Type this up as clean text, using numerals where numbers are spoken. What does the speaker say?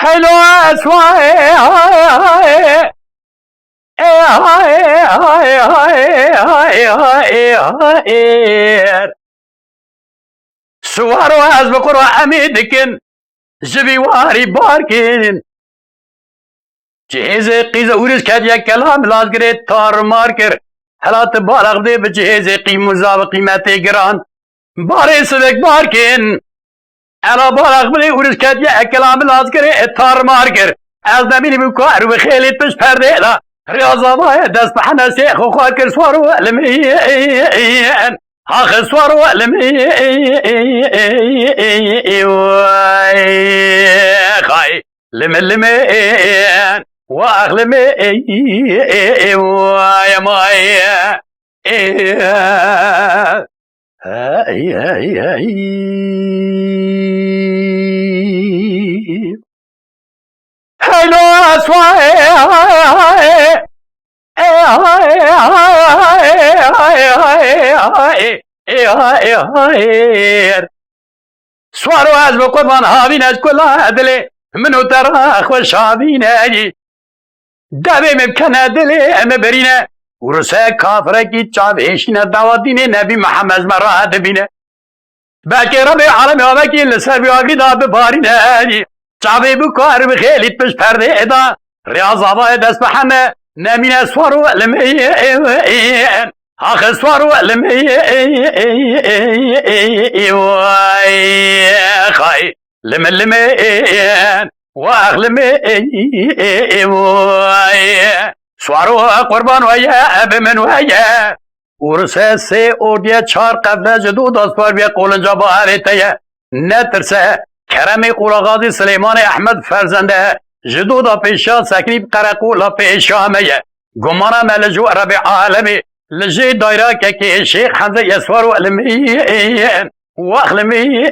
حلو اسواي سوار واز بقرا اميدكن جبي واري باركن جهاز قيزة ورز كاديا كلام لازقري تار ماركر حالات بالغ دي بجهاز قيم مزاو قيمتي جران باري سبك باركن انا بالغ بدي ورز كاديا كلام لازقري تار ماركر از نميني بكار وخيلي بش پرده لا رياضة بايا دست بحنا سيخ وخوار كر سوارو علميين هاخ سوارو علميين خاي لملمين واغلمين يا مايا حلو اسواي سوارو از بقربان هاوين از كل عدلي منو تراخ وشابين اجي دبي ممكن دلي ام برينه ورسا كافره کی چاویشنا دعوتین نبی محمد مرا دبینه باقي ربي عالم وباقي لسر بيواقي دا ببارينه چاوي بكار بخيلي بش پرده دا رياض آبا دست بحمه نمين سوارو علمين آخر سوارو علمين خاي لملمين واغلمين سوارو قربان ويا بمن ويا ورسه سه اوديا چار قبل جدود اسپار بیا قولنجا با هریته نترسه کرم قولغازی سلیمان احمد فرزنده جدودا پیشا سکنیب قرقولا پیشامه گمانا ملجو عرب عالمی لجي دايرة كي شيخ حمزة يسوار وعلمي واخلمي